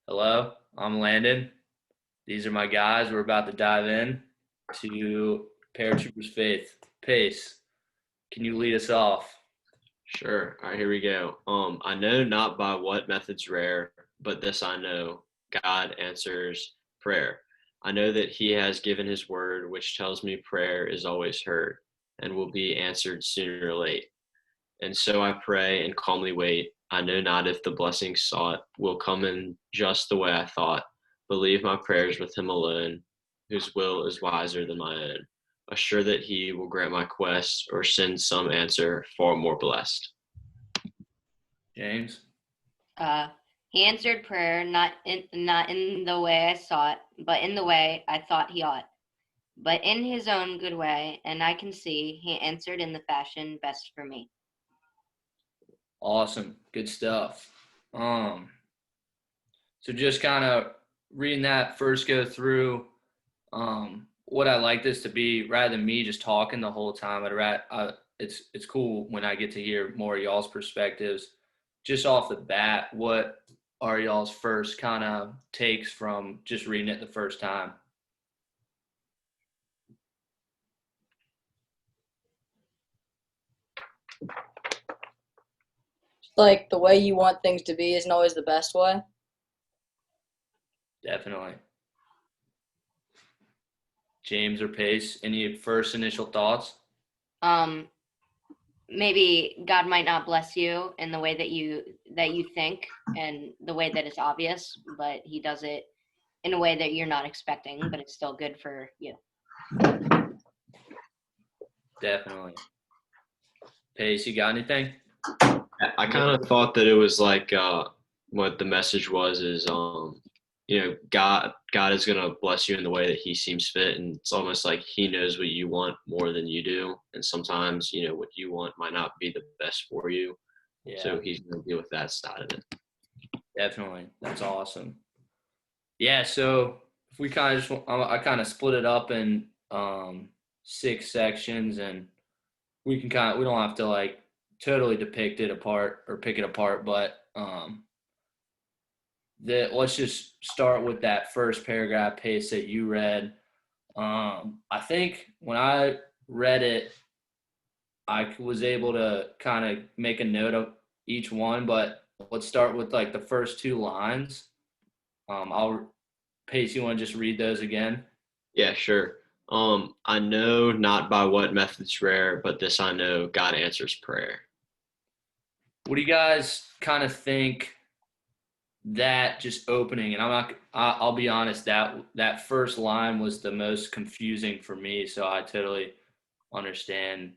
Hello, I'm Landon. These are my guys. We're about to dive in to Paratroopers Faith. Pace, can you lead us off? Sure. All right, here we go. I know not by what methods rare, but this I know, God answers prayer. I know that he has given his word, which tells me prayer is always heard and will be answered sooner or late. And so I pray and calmly wait. I know not if the blessing sought will come in just the way I thought. Believe my prayers with him alone, whose will is wiser than my own. Assure that he will grant my quest or send some answer far more blessed. James? Uh, he answered prayer not in the way I sought, but in the way I thought he ought, but in his own good way, and I can see he answered in the fashion best for me. Awesome. Good stuff. Um, so just kind of reading that first go through, what I like this to be rather than me just talking the whole time. It's cool when I get to hear more of y'all's perspectives. Just off the bat, what are y'all's first kind of takes from just reading it the first time? Like the way you want things to be isn't always the best way. Definitely. James or Pace, any first initial thoughts? Um, Maybe God might not bless you in the way that you think and the way that is obvious, but he does it in a way that you're not expecting, but it's still good for you. Definitely. Pace, you got anything? I kind of thought that it was like what the message was is God is gonna bless you in the way that He seems fit, and it's almost like He knows what you want more than you do, and sometimes what you want might not be the best for you, Yeah, so He's gonna deal with that side of it. definitely. That's awesome. Yeah, so if we kind of just, I kind of split it up in six sections, and we don't have to like totally depict it apart or pick it apart, but let's just start with that first paragraph Pace that you read. I think when I read it, I was able to kind of make a note of each one, but let's start with like the first two lines. I'll Pace, you want to just read those again? Yeah, sure. I know not by what methods rare, but this I know, God answers prayer. What do you guys kind of think that just opening? And I'll be honest, that first line was the most confusing for me. So I totally understand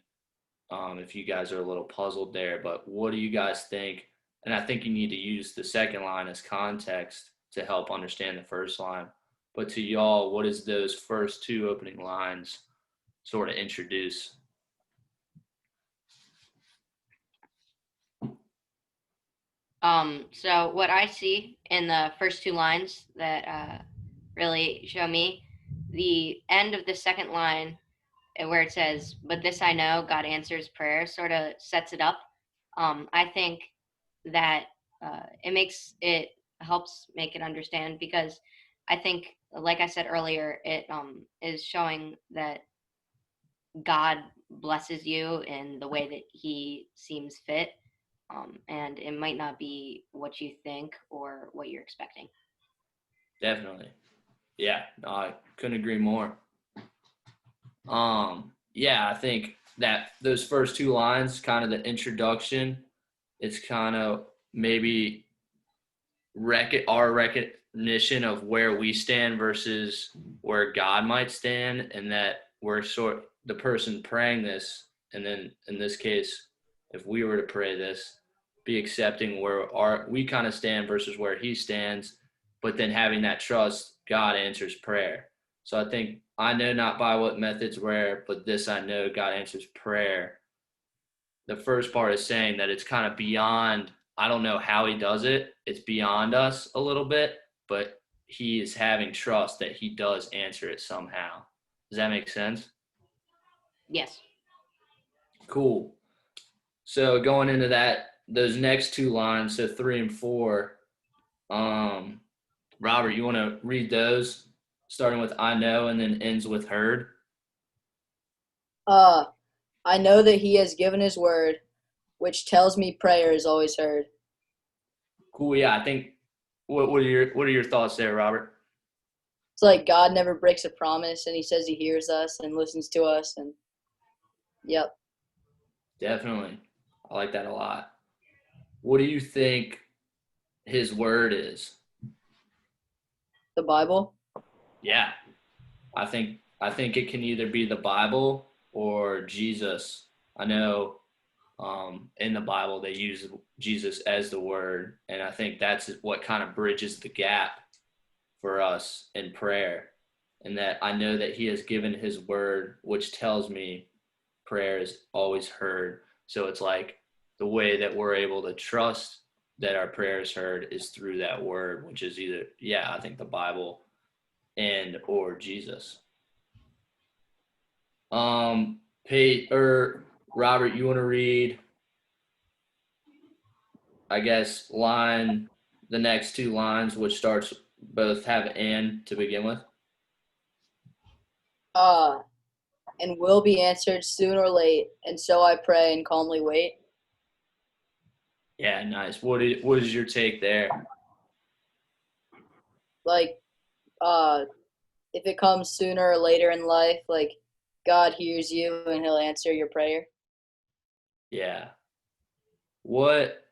if you guys are a little puzzled there. But what do you guys think? And I think you need to use the second line as context to help understand the first line. But to y'all, what does those first two opening lines sort of introduce? So what I see in the first two lines that really show me, the end of the second line where it says, "But this I know, God answers prayer," sort of sets it up. I think that it helps make it understand because I think, like I said earlier, it is showing that God blesses you in the way that He seems fit, and it might not be what you think or what you're expecting. Definitely. Yeah, no, I couldn't agree more. Yeah, I think that those first two lines, kind of the introduction, it's kind of maybe our recognition of where we stand versus where God might stand, and that we're the person praying this, and then in this case, if we were to pray this, be accepting where we kind of stand versus where He stands, but then having that trust, God answers prayer. So I think I know not by what methods rare, but this I know, God answers prayer. The first part is saying that it's kind of beyond, I don't know how He does it. It's beyond us a little bit, but He is having trust that He does answer it somehow. Does that make sense? Yes. Cool. So going into those next two lines, so 3 and 4, um, Robert, you want to read those, starting with I know and then ends with heard? I know that he has given his word, which tells me prayer is always heard. Cool. Yeah, I think. What are your thoughts there, Robert? It's like God never breaks a promise, and he says he hears us and listens to us, and yep. Definitely, I like that a lot. What do you think his word is? The Bible? Yeah, I think it can either be the Bible or Jesus. I know in the Bible they use Jesus as the word, and I think that's what kind of bridges the gap for us in prayer. And that I know that he has given his word, which tells me prayer is always heard. So it's like the way that we're able to trust that our prayer is heard is through that word, which is either, yeah, I think the Bible and or Jesus. Pete or Robert, you want to read, I guess, the next two lines, which starts both have and to begin with? And will be answered soon or late, and so I pray and calmly wait. Yeah, nice. What is your take there? Like, if it comes sooner or later in life, like God hears you and he'll answer your prayer. Yeah. What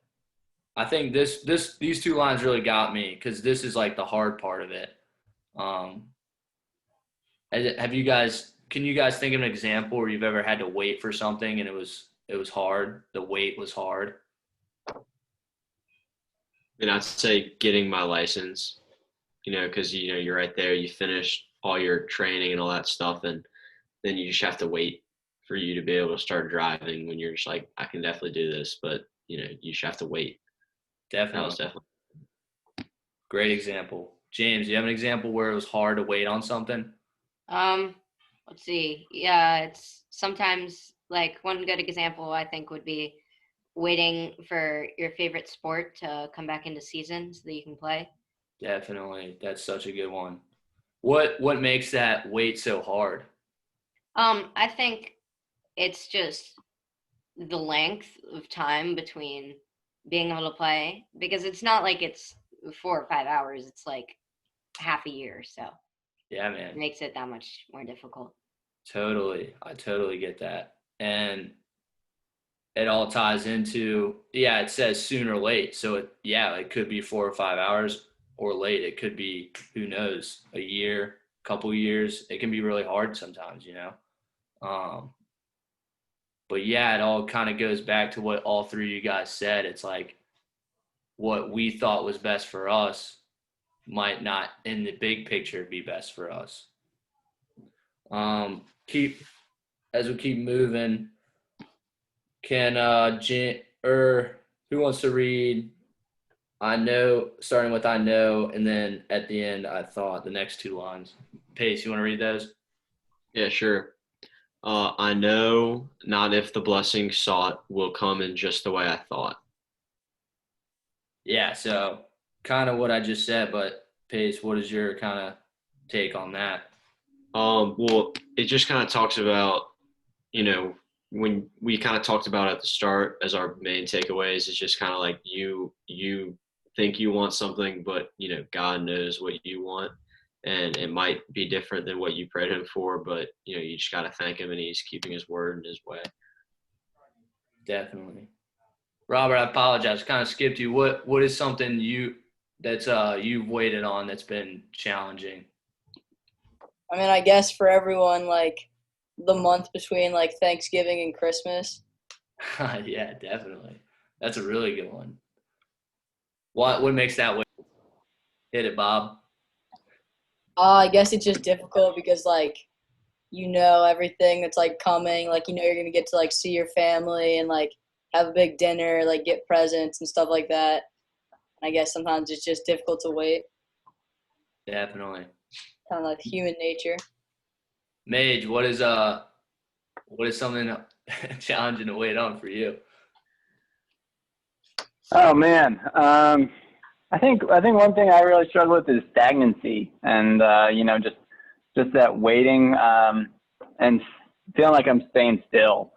I think these two lines really got me because this is like the hard part of it. Um, can you guys think of an example where you've ever had to wait for something and it was hard? The wait was hard. And I'd say getting my license, because you're right there, you finish all your training and all that stuff, and then you just have to wait for you to be able to start driving when you're just like, I can definitely do this, but you just have to wait. That was Definitely. definitely. Great example. James, do you have an example where it was hard to wait on something? Um, let's see. Yeah, it's sometimes like one good example I think would be waiting for your favorite sport to come back into season so that you can play. Definitely. That's such a good one. What makes that wait so hard? I think it's just the length of time between being able to play because it's not like it's 4 or 5 hours. It's like half a year, so Yeah, it man. makes it that much more difficult. Totally. I totally get that. And it all ties into, yeah, it says soon or late. So it could be 4 or 5 hours or late. It could be, who knows, a year, couple years. It can be really hard sometimes. Um, but yeah, it all kind of goes back to what all three of you guys said. It's like what we thought was best for us might not in the big picture be best for us. Keep as we keep moving, can who wants to read I know, starting with I know, and then at the end I thought, the next two lines. Pace, you want to read those? Yeah, sure. I know not if the blessing sought will come in just the way I thought. Yeah, so kind of what I just said, but Pace, what is your kind of take on that? Well, it just kind of talks about, when we kind of talked about at the start as our main takeaways, it's just kind of like you think you want something, but God knows what you want, and it might be different than what you prayed him for, but you just got to thank him, and he's keeping his word in his way. Definitely. Robert, I apologize. Kind of skipped you. What is something you've waited on that's been challenging? I mean, I guess for everyone, like the month between like Thanksgiving and Christmas. Yeah, definitely. That's a really good one. What makes that way? Hit it, Bob. I guess it's just difficult because like everything that's like coming, like you're gonna get to like see your family and like have a big dinner, like get presents and stuff like that. And I guess sometimes it's just difficult to wait. Definitely. Kind of like human nature. Mage, what is something challenging to wait on for you? Oh man, I think one thing I really struggle with is stagnancy, and just that waiting and feeling like I'm staying still.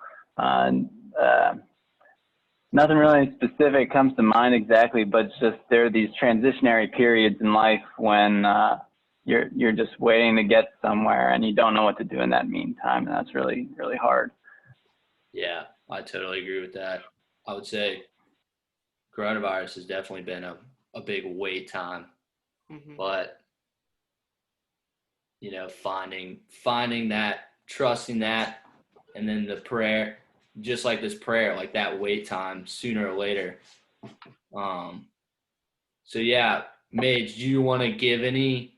Nothing really specific comes to mind exactly, but it's just there are these transitionary periods in life when you're just waiting to get somewhere and you don't know what to do in that meantime, and that's really, really hard. Yeah, I totally agree with that. I would say coronavirus has definitely been a big wait time, but finding that, trusting that, and then the prayer, just like this prayer, like that wait time sooner or later. So yeah, Mage, do you want to give any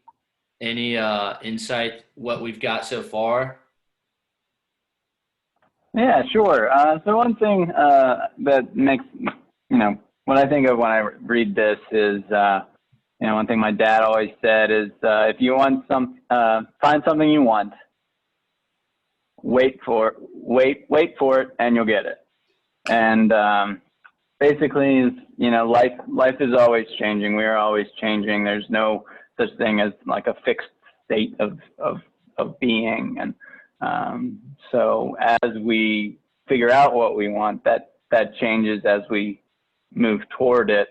insight what we've got so far? Yeah, sure. So one thing that makes, what I think of when I read this is, one thing my dad always said is, if you want find something you want, wait for it, and you'll get it. And basically, life is always changing. We are always changing. There's no such thing as like a fixed state of being. And so as we figure out what we want, that changes as we move toward it.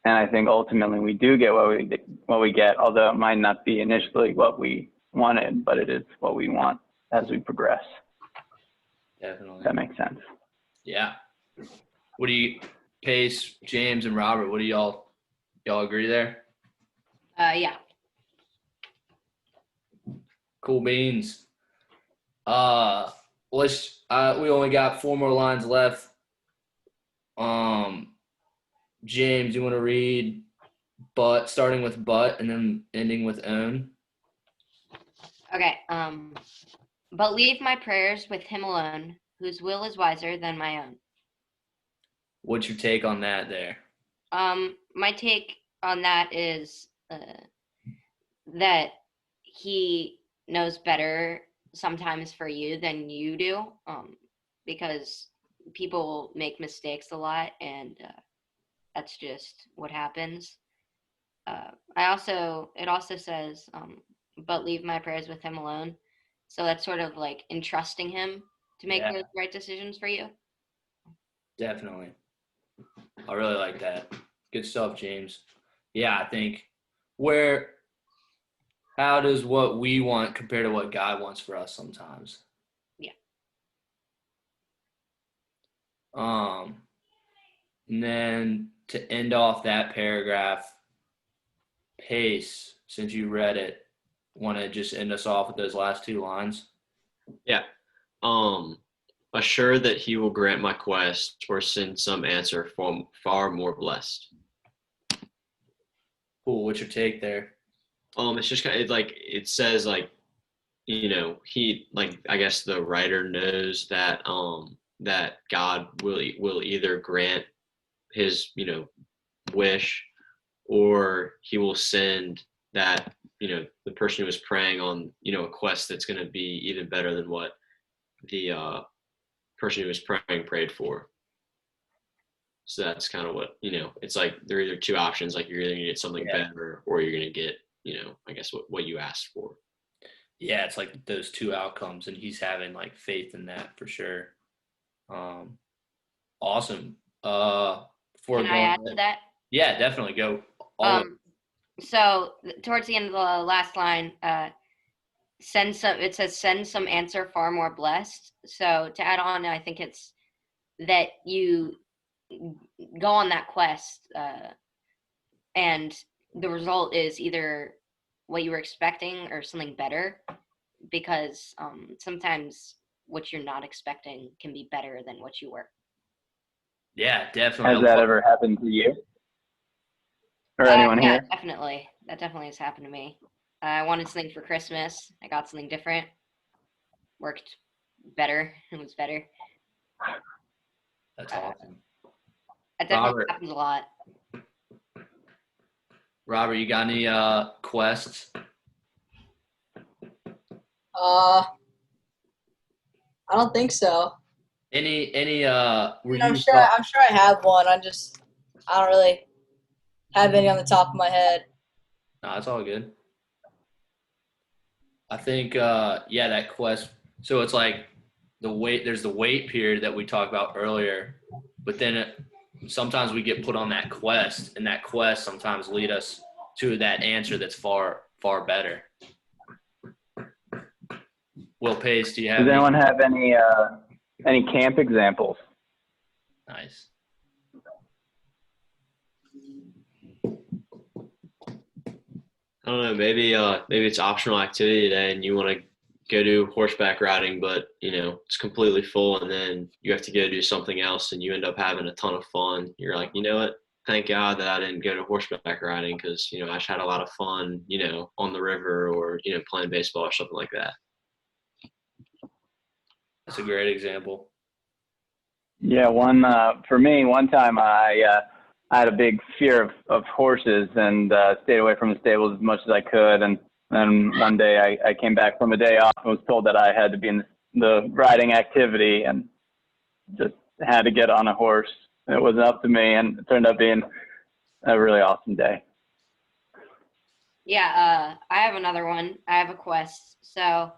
And I think ultimately we do get what we get, although it might not be initially what we wanted, but it is what we want as we progress. Definitely. If that makes sense. Yeah. What do you, Pace, James, and Robert, what do y'all agree there? Yeah. Cool beans. We only got 4 more lines left. James, you want to read starting with but and then ending with own? Okay. But leave my prayers with him alone, whose will is wiser than my own. What's your take on that there? My take on that is that he knows better sometimes for you than you do, because people make mistakes a lot, and that's just what happens. It also says, but leave my prayers with him alone. So that's sort of like entrusting him to make the right decisions for you. Definitely. I really like that. Good stuff, James. Yeah, I think how does what we want compare to what God wants for us sometimes? Yeah. And then to end off that paragraph, Pace, since you read it, want to just end us off with those last 2 lines? Yeah. Assure that he will grant my quest or send some answer far more blessed. Cool. What's your take there? It's just kind of like it says, like, he, like, I guess the writer knows that that God will either grant his wish, or he will send that the person who is praying on a quest that's going to be even better than what the person who was prayed for. So that's kind of what it's like. There are either 2 options, like you're either gonna get something better, or you're gonna get I guess what you asked for. Yeah, it's like those 2 outcomes, and he's having like faith in that for sure. Awesome. Can I add to that? Yeah, definitely go. So towards the end of the last line, it says send some answer far more blessed. So to add on, I think it's that you go on that quest, and the result is either what you were expecting or something better, because sometimes what you're not expecting can be better than what you were. Yeah, definitely. Has that ever happened to you? Or anyone here? Yeah, definitely. That definitely has happened to me. I wanted something for Christmas. I got something different. Worked better. It was better. That's awesome. That definitely happens a lot. Robert, you got any quests? I don't think so. Any I'm sure I have one. I don't really have any on the top of my head. No, it's all good. I think, that quest. So it's like there's the wait period that we talked about earlier, but then sometimes we get put on that quest, and that quest sometimes lead us to that answer that's far, far better. Will Pace, do you have Does any? anyone have any camp examples? Nice. I don't know. Maybe it's optional activity today, and you want to go do horseback riding, but it's completely full, and then you have to go do something else, and you end up having a ton of fun. You're like, you know what? Thank God that I didn't go to horseback riding because I just had a lot of fun, on the river or playing baseball or something like that. That's a great example. Yeah, for me, one time I had a big fear of horses and stayed away from the stables as much as I could. And then one day I came back from a day off and was told that I had to be in the riding activity and just had to get on a horse. It wasn't up to me, and it turned out being a really awesome day. Yeah, I have another one. I have a quest. So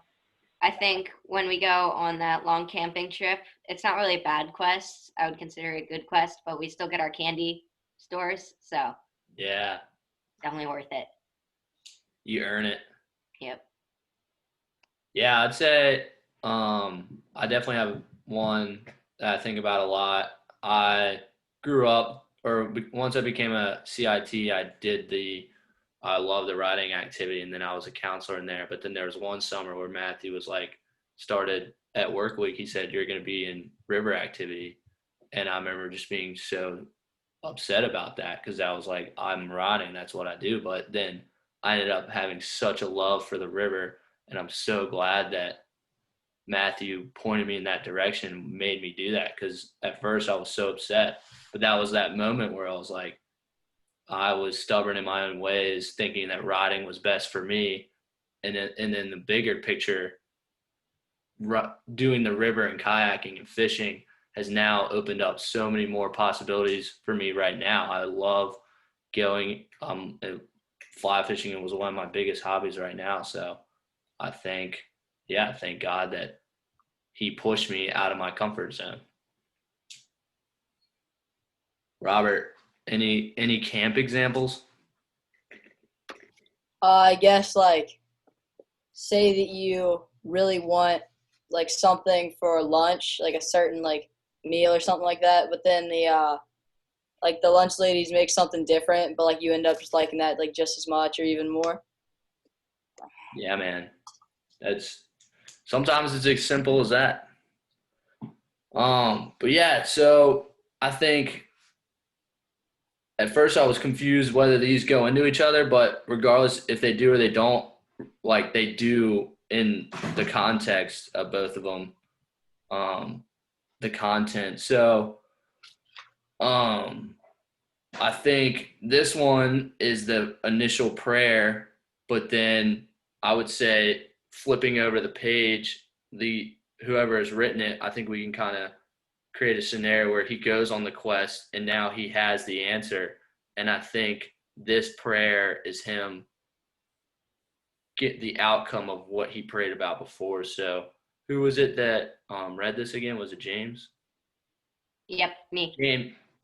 I think when we go on that long camping trip, it's not really a bad quest. I would consider it a good quest, but we still get our candy stores. So Yeah, definitely worth it. you earn it. Yep. Yeah, I'd say I definitely have one that I think about a lot. I grew up, or once I became a CIT, I love the riding activity, and then I was a counselor in there. But then there was one summer where Matthew was like, started at work week, he said, you're going to be in river activity. And I remember just being so upset about that because I was like, I'm riding, that's what I do. But then I ended up having such a love for the river, and I'm so glad that Matthew pointed me in that direction, made me do that, because at first I was so upset. But that was that moment where I was like, I was stubborn in my own ways, thinking that riding was best for me. And then the bigger picture, doing the river and kayaking and fishing has now opened up so many more possibilities for me right now. I love going fly fishing was one of my biggest hobbies right now. So I thank God that he pushed me out of my comfort zone. Robert, any camp examples? I guess like say that you really want like something for lunch, like a certain like meal or something like that, but then the lunch ladies make something different, but like you end up just liking that like just as much or even more. Yeah, man. Sometimes it's as simple as that. But yeah, so I think at first I was confused whether these go into each other, but regardless if they do or they don't, like they do in the context of both of them, the content. So I think this one is the initial prayer, but then I would say flipping over the page, whoever has written it, I think we can kind of create a scenario where he goes on the quest and now he has the answer. And I think this prayer is him get the outcome of what he prayed about before. So who was it that read this again? Was it James? Yep, me.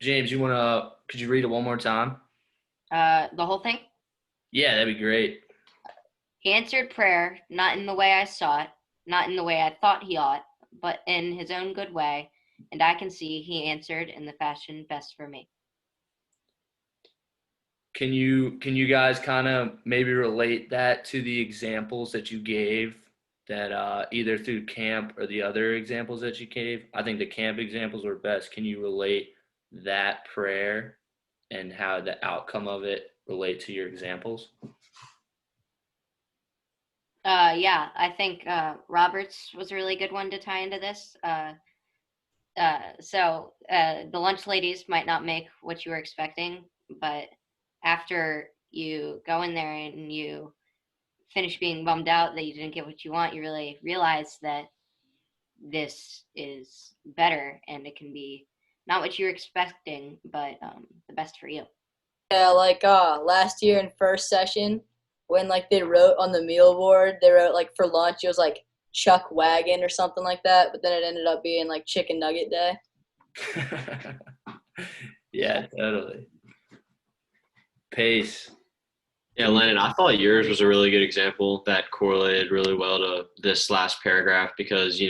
James, could you read it one more time? The whole thing? Yeah, that'd be great. He answered prayer, not in the way I sought, not in the way I thought he ought, but in his own good way, and I can see he answered in the fashion best for me. Can you guys kind of maybe relate that to the examples that you gave that either through camp or the other examples that you gave? I think the camp examples were best. Can you relate that prayer and how the outcome of it relate to your examples? Yeah, I think Robert's was a really good one to tie into this. So the lunch ladies might not make what you were expecting, but after you go in there and you finish being bummed out that you didn't get what you want, you really realize that this is better and it can be not what you were expecting, but the best for you. Yeah, like last year in first session when like they wrote on the meal board, they wrote like for lunch it was like Chuck Wagon or something like that, but then it ended up being like Chicken Nugget Day. Yeah, totally. Pace. Yeah, Landon, I thought yours was a really good example that correlated really well to this last paragraph because,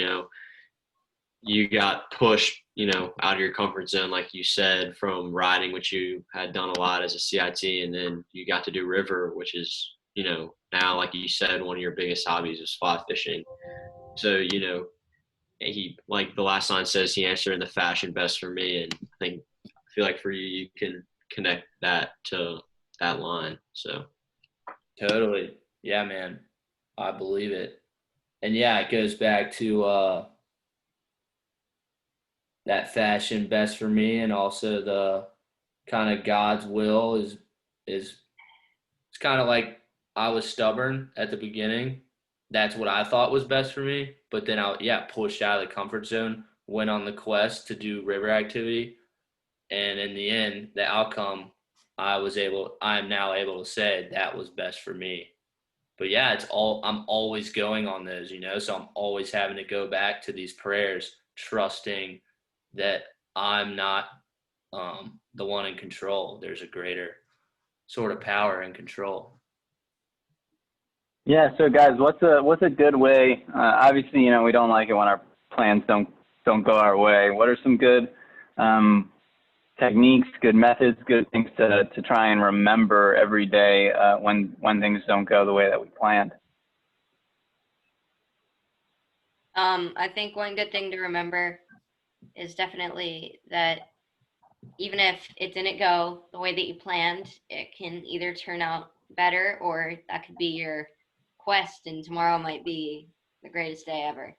you got pushed, out of your comfort zone, like you said, from riding, which you had done a lot as a CIT, and then you got to do river, which is, now, like you said, one of your biggest hobbies is fly fishing. So, he, like the last line says, he answered in the fashion best for me. And I feel like for you, you can connect that to that line. So. Totally. Yeah, man. I believe it. And yeah, it goes back to that fashion best for me, and also the kind of God's will is it's kind of like I was stubborn at the beginning. That's what I thought was best for me, but then pushed out of the comfort zone, went on the quest to do river activity, and in the end, the outcome I'm now able to say that was best for me. But yeah, I'm always going on those, so I'm always having to go back to these prayers, trusting that I'm not the one in control. There's a greater sort of power and control. Yeah. So guys, what's a good way? Obviously, we don't like it when our plans don't go our way. What are some good techniques, good methods, good things to try and remember every day when things don't go the way that we planned? I think one good thing to remember is definitely that even if it didn't go the way that you planned, it can either turn out better or that could be your quest, and tomorrow might be the greatest day ever.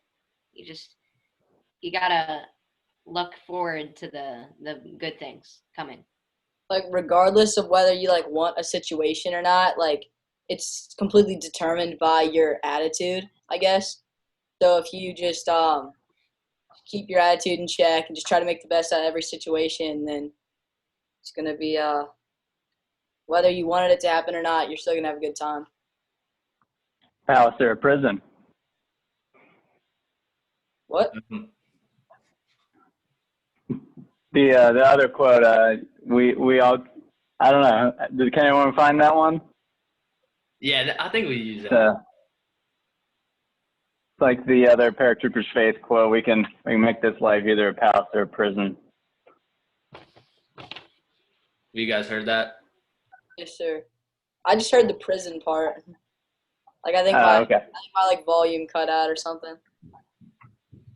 You gotta look forward to the good things coming. Like regardless of whether you like want a situation or not, like it's completely determined by your attitude, I guess. So if you just keep your attitude in check and just try to make the best out of every situation, then it's gonna be whether you wanted it to happen or not, you're still gonna have a good time. Palace or a prison? What? The other quote, we all, I don't know. Can anyone find that one? Yeah, I think we use that. It's like the other Paratroopers Faith quote. We can make this life either a palace or a prison. You guys heard that? Yes, sir. I just heard the prison part. Like I think Okay. I think my like volume cut out or something.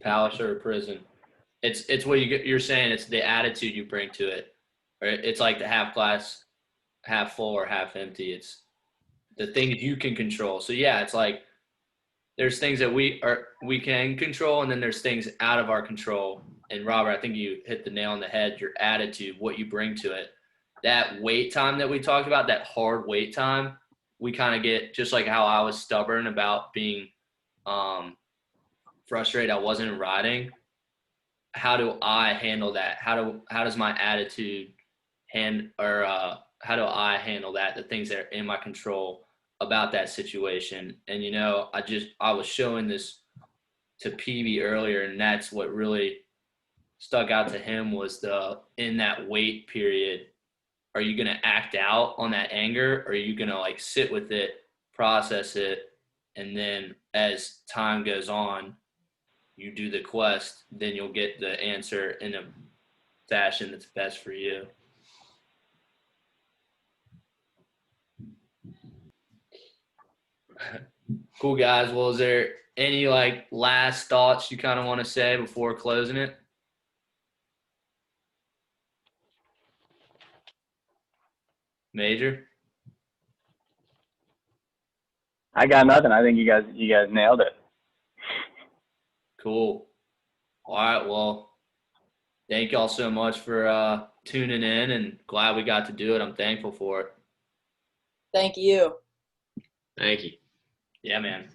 Palace or prison. It's what you're saying. It's the attitude you bring to it, right? It's like the half glass, half full or half empty. It's the things you can control. So yeah, it's like there's things that we can control, and then there's things out of our control. And Robert, I think you hit the nail on the head. Your attitude, what you bring to it, that wait time that we talked about, that hard wait time, we kind of get just like how I was stubborn about being frustrated I wasn't riding. How do I handle that? How does my attitude how do I handle that? The things that are in my control about that situation. And I was showing this to PB earlier, and that's what really stuck out to him was in that wait period, are you going to act out on that anger, or are you going to like sit with it, process it, and then as time goes on, you do the quest, then you'll get the answer in a fashion that's best for you. Cool, guys. Well, is there any like last thoughts you kind of want to say before closing it? Major? I got nothing. I think you guys nailed it. Cool. All right. Well, thank y'all so much for tuning in, and glad we got to do it. I'm thankful for it. Thank you. Thank you. Yeah, man.